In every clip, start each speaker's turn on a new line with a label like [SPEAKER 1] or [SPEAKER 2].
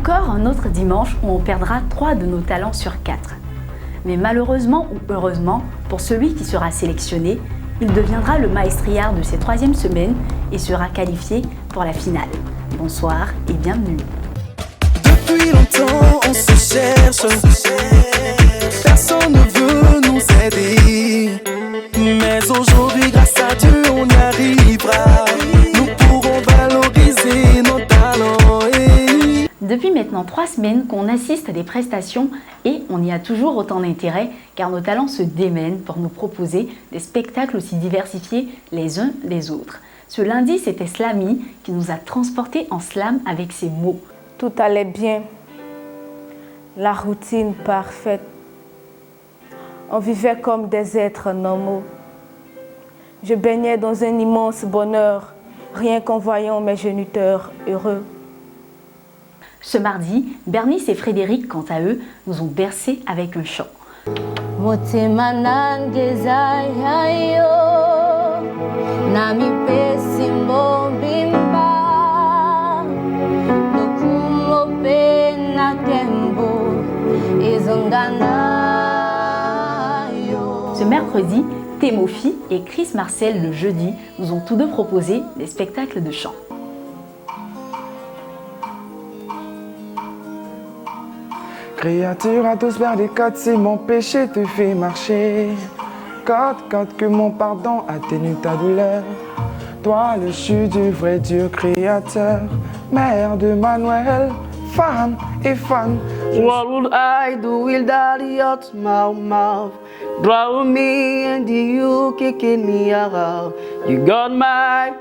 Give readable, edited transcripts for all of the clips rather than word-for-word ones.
[SPEAKER 1] encore un autre dimanche où on perdra 3 de nos talents sur 4. Mais malheureusement ou heureusement, pour celui qui sera sélectionné, il deviendra le maestriard de ces 3e semaines et sera qualifié pour la finale. Bonsoir et bienvenue.
[SPEAKER 2] Depuis longtemps on se cherche, personne ne veut nous aider. Mais aujourd'hui grâce à Dieu on y arrivera, nous pourrons valoriser nos talents.
[SPEAKER 1] Depuis maintenant 3 semaines qu'on assiste à des prestations et on y a toujours autant d'intérêt car nos talents se démènent pour nous proposer des spectacles aussi diversifiés les uns les autres. Ce lundi, c'était Slamy qui nous a transportés en slam avec ses mots.
[SPEAKER 3] Tout allait bien, la routine parfaite. On vivait comme des êtres normaux. Je baignais dans un immense bonheur, rien qu'en voyant mes géniteurs heureux.
[SPEAKER 1] Ce mardi, Bernice et Frédéric, quant à eux, nous ont bercés avec un chant. Ce mercredi, Témofi et Chris Marcel le jeudi nous ont tous deux proposé des spectacles de chant.
[SPEAKER 4] Créature à tous vers les côtes, si mon péché te fait marcher. Côte, que mon pardon atténue ta douleur. Toi, le jus du vrai Dieu créateur, mère de Manuel, femme et fan.
[SPEAKER 5] What would I do without your mouth? Draw me and you kicking me out. You got my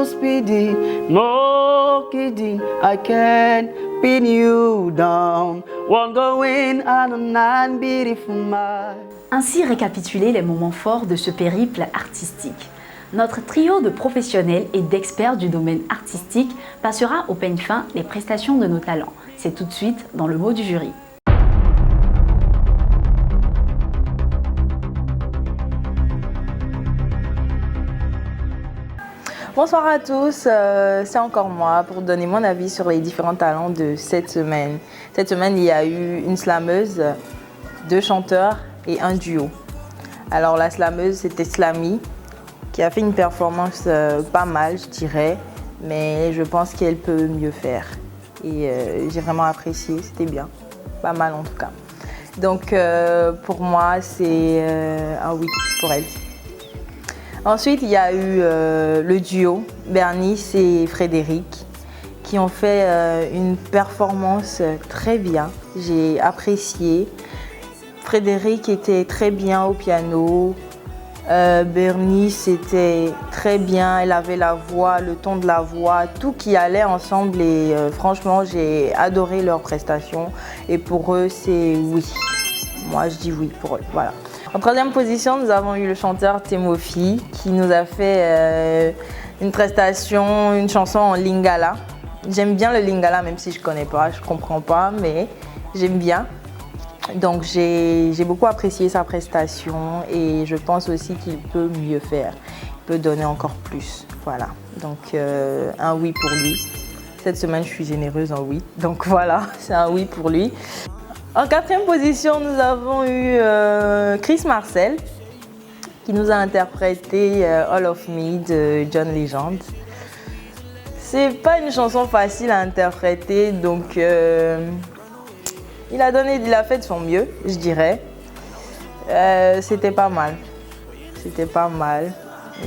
[SPEAKER 5] speedy, no kidding. I can't pin you down. One going on and beautiful mind.
[SPEAKER 1] Ainsi récapituler les moments forts de ce périple artistique. Notre trio de professionnels et d'experts du domaine artistique passera au peigne fin les prestations de nos talents. C'est tout de suite dans le mot du jury.
[SPEAKER 3] Bonsoir à tous, c'est encore moi pour donner mon avis sur les différents talents de cette semaine. Cette semaine, il y a eu une slameuse, 2 chanteurs et un duo. Alors la slameuse, c'était Slamy, qui a fait une performance pas mal, je dirais, mais je pense qu'elle peut mieux faire. Et j'ai vraiment apprécié, c'était bien, pas mal en tout cas. Donc pour moi, c'est un oui pour elle. Ensuite, il y a eu le duo Bernice et Frédéric qui ont fait une performance très bien. J'ai apprécié. Frédéric était très bien au piano. Bernice était très bien. Elle avait la voix, le ton de la voix, tout qui allait ensemble. Et franchement, j'ai adoré leur prestation. Et pour eux, c'est oui. Moi, je dis oui pour eux. Voilà. En 3e position, nous avons eu le chanteur Témofi qui nous a fait une prestation, une chanson en lingala. J'aime bien le lingala, même si je ne connais pas, je ne comprends pas, mais j'aime bien. Donc j'ai beaucoup apprécié sa prestation et je pense aussi qu'il peut mieux faire. Il peut donner encore plus. Voilà. Donc un oui pour lui. Cette semaine, je suis généreuse en oui. Donc voilà, c'est un oui pour lui. En 4e position, nous avons eu Chris Marcel qui nous a interprété All of Me de John Legend. C'est pas une chanson facile à interpréter, donc il a fait de son mieux, je dirais. C'était pas mal. C'était pas mal,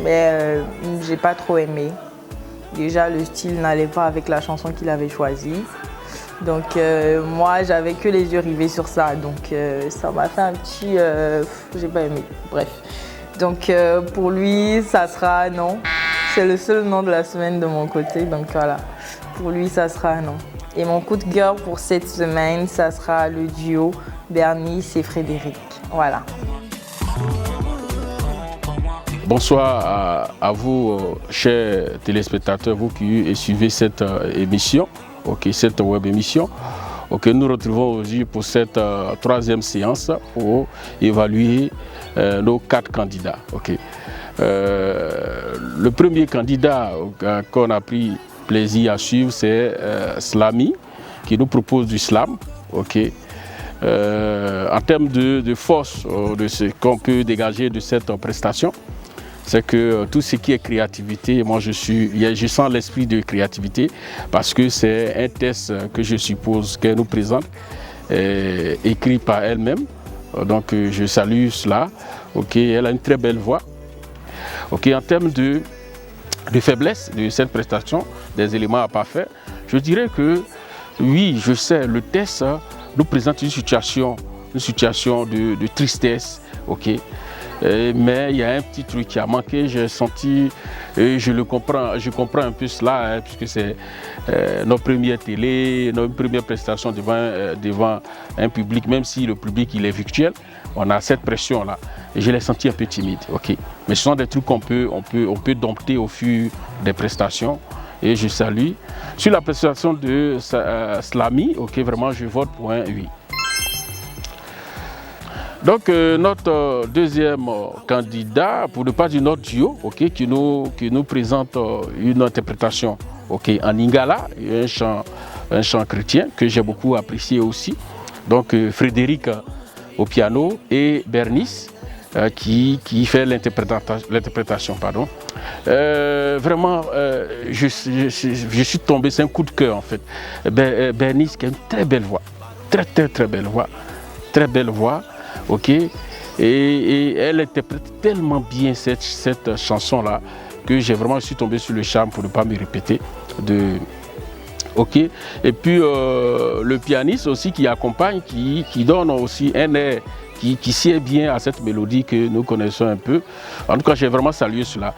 [SPEAKER 3] mais j'ai pas trop aimé. Déjà, le style n'allait pas avec la chanson qu'il avait choisie. Donc moi, j'avais que les yeux rivés sur ça. Donc ça m'a fait un petit... j'ai pas aimé. Bref. Donc pour lui, ça sera non. C'est le seul nom de la semaine de mon côté. Donc voilà. Pour lui, ça sera non. Et mon coup de cœur pour cette semaine, ça sera le duo Bernice et Frédéric. Voilà.
[SPEAKER 6] Bonsoir à vous, chers téléspectateurs, vous qui suivez cette émission, cette web émission. Nous retrouvons aujourd'hui pour cette 3e séance pour évaluer nos 4 candidats. Le premier candidat qu'on a pris plaisir à suivre, c'est Slamy. qui nous propose du slam. Ok. En termes de force, de ce qu'on peut dégager de cette prestation, c'est que tout ce qui est créativité, moi je sens l'esprit de créativité parce que c'est un test que je suppose qu'elle nous présente, écrit par elle-même. Donc je salue cela. Ok, elle a une très belle voix. Ok, en termes de faiblesse de cette prestation, des éléments à pas faire, je dirais que oui, je sais, le test nous présente une situation de tristesse. Ok. Mais il y a un petit truc qui a manqué, j'ai senti, et je comprends un peu cela, hein, puisque c'est notre première télé, notre première prestation devant un public, même si le public il est virtuel, on a cette pression-là. Et je l'ai senti un peu timide, ok. Mais ce sont des trucs qu'on peut dompter au fur des prestations. Et je salue. Sur la prestation de Slamy, ok, vraiment je vote pour un oui. Donc notre deuxième candidat, pour ne pas dire notre duo, okay, qui nous présente une interprétation en lingala, un chant chrétien que j'ai beaucoup apprécié aussi. Donc Frédéric au piano et Bernice qui fait l'interprétation. Vraiment, je suis tombé, c'est un coup de cœur en fait. Bernice qui a une très belle voix, très belle voix. Ok, et elle interprète tellement bien cette chanson-là que je suis tombé sur le charme pour ne pas me répéter. Ok, et puis le pianiste aussi qui accompagne, qui donne aussi un air qui sied bien à cette mélodie que nous connaissons un peu. En tout cas, j'ai vraiment salué cela.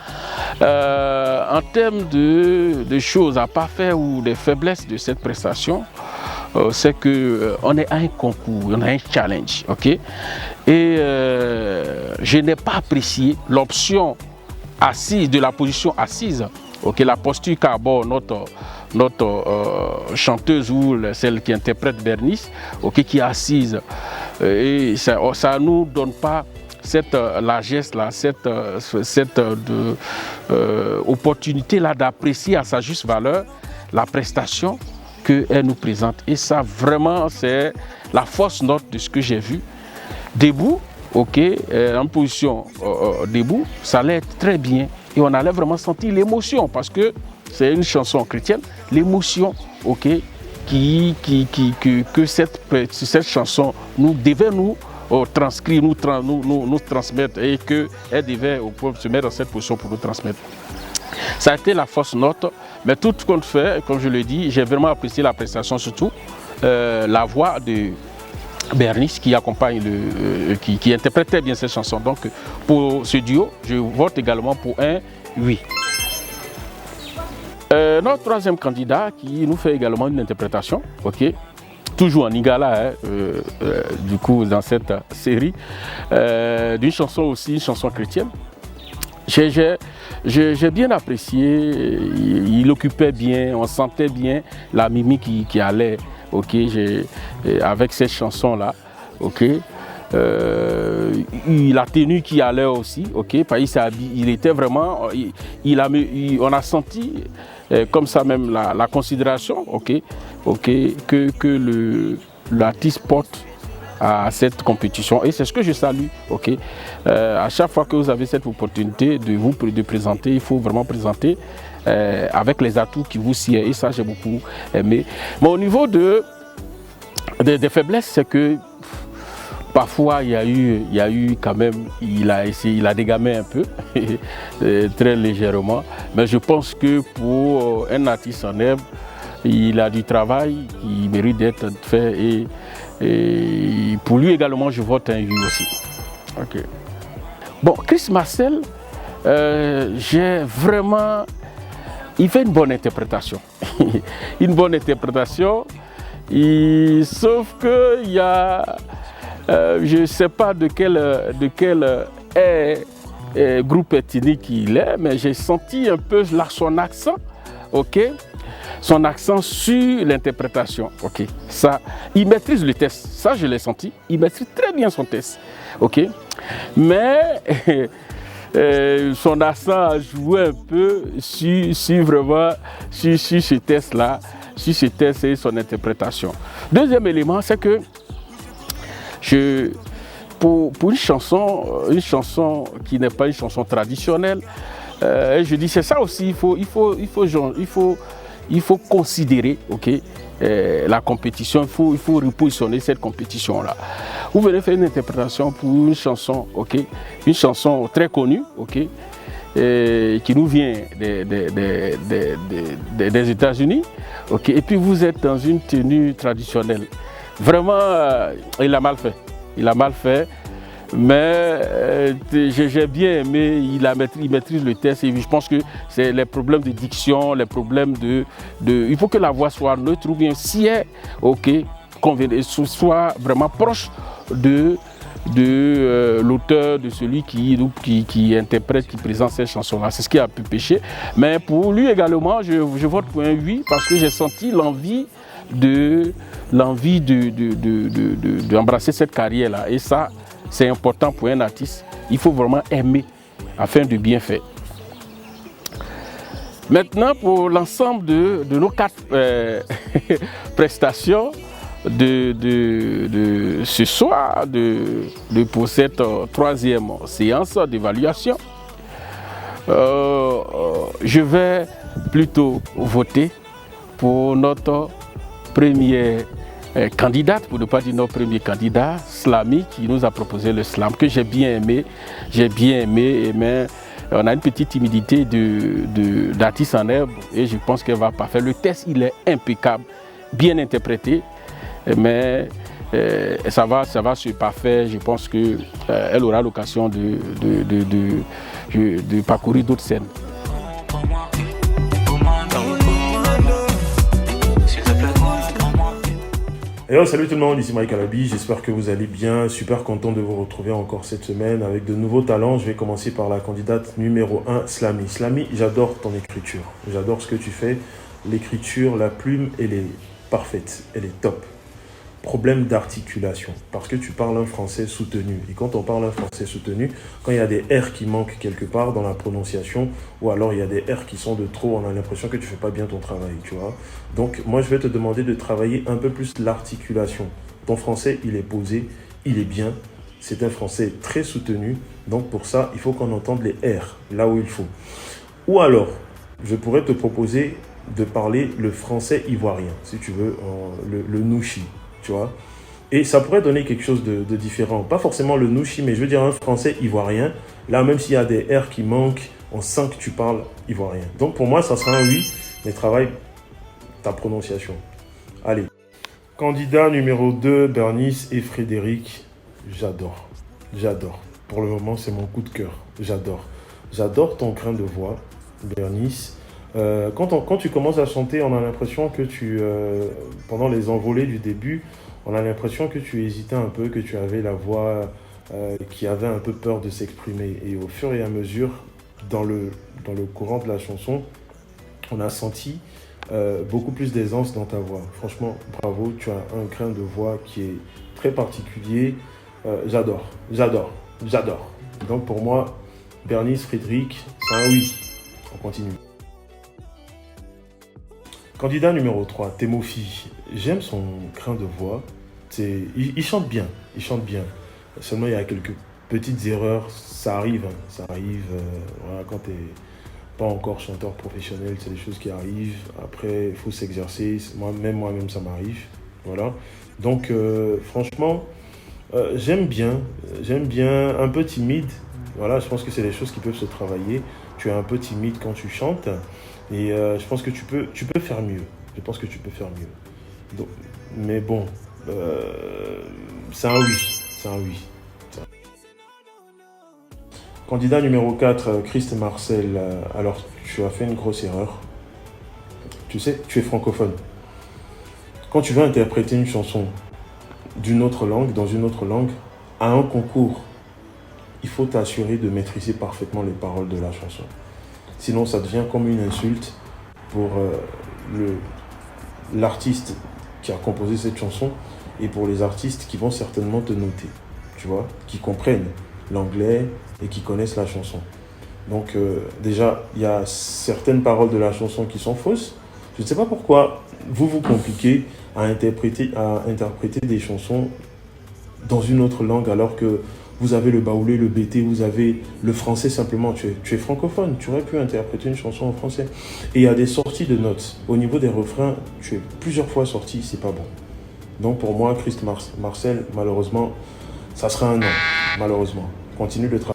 [SPEAKER 6] En termes de choses à pas faire ou des faiblesses de cette prestation, c'est qu'on est à un concours, on a un challenge, ok? Et je n'ai pas apprécié l'option assise, de la position assise, ok? La posture qu'aborde notre chanteuse ou celle qui interprète Bernice, ok, qui est assise. Et ça ne nous donne pas cette largesse-là, cette opportunité-là d'apprécier à sa juste valeur la prestation qu'elle nous présente. Et ça, vraiment, c'est la fausse note de ce que j'ai vu. Debout, ok, en position debout, ça allait être très bien. Et on allait vraiment sentir l'émotion, parce que c'est une chanson chrétienne, l'émotion, ok, que cette chanson devait nous transcrire, nous transmettre, et qu'elle devait se mettre dans cette position pour nous transmettre. Ça a été la fausse note, mais tout compte fait, comme je le dis, j'ai vraiment apprécié la prestation, surtout la voix de Bernice qui accompagne, qui interprétait bien cette chanson. Donc pour ce duo, je vote également pour un oui. Notre troisième candidat qui nous fait également une interprétation, ok, toujours en lingala, du coup dans cette série, d'une chanson aussi, une chanson chrétienne. J'ai bien apprécié, il occupait bien, on sentait bien la mimique qui allait, ok, avec cette chanson-là, ok. La tenue qui allait aussi, ok, il était vraiment, on a senti comme ça même la considération, ok, que l'artiste porte à cette compétition, et c'est ce que je salue, ok. À chaque fois que vous avez cette opportunité de présenter, il faut vraiment présenter avec les atouts qui vous sied, et ça j'ai beaucoup aimé. Mais au niveau des faiblesses, c'est que parfois il y a eu quand même, il a dégamé un peu, très légèrement, mais je pense que pour un artiste en herbe, il a du travail qui mérite d'être fait, et pour lui également je vote un oui aussi. Okay. Bon, Chris Marcel, il fait une bonne interprétation. Une bonne interprétation, sauf qu'il y a, je ne sais pas de quel groupe ethnique il est, mais j'ai senti un peu là son accent, ok, son accent sur l'interprétation, ok. Ça, il maîtrise le test, ça je l'ai senti, il maîtrise très bien son test, ok. Mais son accent a joué un peu sur ce test-là. sur ce texte et son interprétation. Deuxième élément, c'est que pour une chanson qui n'est pas une chanson traditionnelle, je dis c'est ça aussi, il faut considérer, ok, la compétition, il faut repositionner cette compétition-là. Vous venez faire une interprétation pour une chanson, ok, une chanson très connue, ok, qui nous vient des États-Unis, ok, et puis vous êtes dans une tenue traditionnelle. Vraiment, il a mal fait. Il a mal fait, mais j'ai bien aimé, il maîtrise le texte et je pense que c'est les problèmes de diction, les problèmes il faut que la voix soit neutre ou bien si elle, ok, soit vraiment proche de l'auteur, de celui qui interprète, qui présente cette chanson-là. C'est ce qui a pu pêcher. Mais pour lui également, je vote pour un oui parce que j'ai senti l'envie d'embrasser cette carrière-là. Et ça, c'est important pour un artiste. Il faut vraiment aimer afin de bien faire. Maintenant, pour l'ensemble de nos 4 prestations de ce soir, pour cette 3e séance d'évaluation, je vais plutôt voter pour notre première candidate, pour ne pas dire notre premier candidat, Slamy, qui nous a proposé le slam, que j'ai bien aimé, mais on a une petite timidité d'artiste en herbe et je pense qu'elle va pas faire. Le test, il est impeccable, bien interprété, mais ça va se parfaire. Je pense qu'elle aura l'occasion de parcourir d'autres scènes.
[SPEAKER 7] Hello, salut tout le monde, ici Mike Alabi, j'espère que vous allez bien, super content de vous retrouver encore cette semaine avec de nouveaux talents. Je vais commencer par la candidate numéro 1, Slamy. Slamy, j'adore ton écriture, j'adore ce que tu fais, l'écriture, la plume, elle est parfaite, elle est top. Problème d'articulation, parce que tu parles un français soutenu, et quand on parle un français soutenu, quand il y a des R qui manquent quelque part dans la prononciation, ou alors il y a des R qui sont de trop, on a l'impression que tu fais pas bien ton travail, tu vois. Donc moi je vais te demander de travailler un peu plus l'articulation. Ton français il est posé, il est bien, c'est un français très soutenu, donc pour ça il faut qu'on entende les R là où il faut. Ou alors, je pourrais te proposer de parler le français ivoirien, si tu veux, le nouchi. Tu vois, et ça pourrait donner quelque chose de différent. Pas forcément le nouchi, mais je veux dire un français ivoirien. Là, même s'il y a des R qui manquent, on sent que tu parles ivoirien. Donc pour moi, ça sera un oui, mais travaille ta prononciation. Allez. Candidat numéro 2, Bernice et Frédéric. J'adore. J'adore. Pour le moment, c'est mon coup de cœur. J'adore. J'adore ton grain de voix, Bernice. Quand tu commences à chanter, on a l'impression que pendant les envolées du début, on a l'impression que tu hésitais un peu, que tu avais la voix qui avait un peu peur de s'exprimer. Et au fur et à mesure, dans le courant de la chanson, on a senti beaucoup plus d'aisance dans ta voix. Franchement, bravo, tu as un grain de voix qui est très particulier. J'adore. Donc pour moi, Bernice, Frédéric, c'est un oui. On continue. Candidat numéro 3, Témofi. J'aime son grain de voix. Il chante bien. Seulement, il y a quelques petites erreurs. Ça arrive. Voilà, quand tu n'es pas encore chanteur professionnel, c'est des choses qui arrivent. Après, il faut s'exercer. Moi-même, ça m'arrive. Voilà. Donc, franchement, j'aime bien. Un peu timide. Voilà, je pense que c'est des choses qui peuvent se travailler. Tu es un peu timide quand tu chantes. Et je pense que tu peux faire mieux. Donc, mais bon, c'est un oui. Candidat numéro 4, Christ Marcel. Alors, tu as fait une grosse erreur. Tu sais, tu es francophone. Quand tu veux interpréter une chanson dans une autre langue, à un concours, il faut t'assurer de maîtriser parfaitement les paroles de la chanson. Sinon, ça devient comme une insulte pour l'artiste qui a composé cette chanson et pour les artistes qui vont certainement te noter, tu vois, qui comprennent l'anglais et qui connaissent la chanson. Donc déjà, il y a certaines paroles de la chanson qui sont fausses, Je ne sais pas pourquoi vous vous compliquez à interpréter des chansons dans une autre langue alors que vous avez le baoulé, le bété, vous avez le français simplement. Tu es francophone, tu aurais pu interpréter une chanson en français. Et il y a des sorties de notes. Au niveau des refrains, tu es plusieurs fois sorti, c'est pas bon. Donc pour moi, Christ Marcel, malheureusement, ça sera un non, malheureusement. Continue de travailler.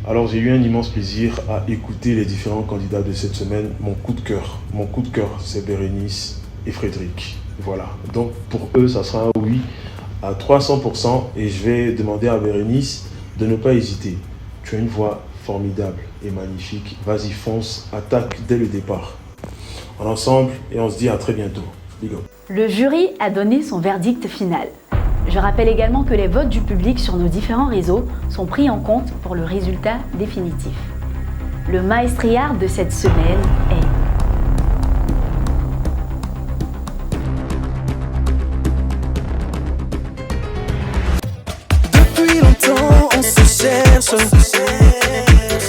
[SPEAKER 7] Alors j'ai eu un immense plaisir à écouter les différents candidats de cette semaine. Mon coup de cœur, c'est Bérénice et Frédéric. Voilà, donc pour eux, ça sera un oui à 300% et je vais demander à Bérénice de ne pas hésiter. Tu as une voix formidable et magnifique. Vas-y, fonce, attaque dès le départ. En ensemble et on se dit à très bientôt. Big up.
[SPEAKER 1] Le jury a donné son verdict final. Je rappelle également que les votes du public sur nos différents réseaux sont pris en compte pour le résultat définitif. Le maestriard de cette semaine est...
[SPEAKER 2] Depuis longtemps on se cherche,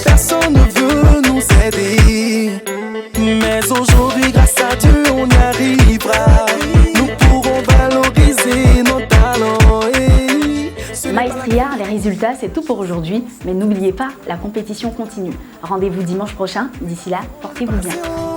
[SPEAKER 2] personne ne veut nous aider. Mais aujourd'hui grâce à Dieu on y arrivera. Nous pourrons valoriser nos talents.
[SPEAKER 1] Maestriard, les résultats, c'est tout pour aujourd'hui. Mais n'oubliez pas, la compétition continue. Rendez-vous dimanche prochain. D'ici là, portez-vous bien.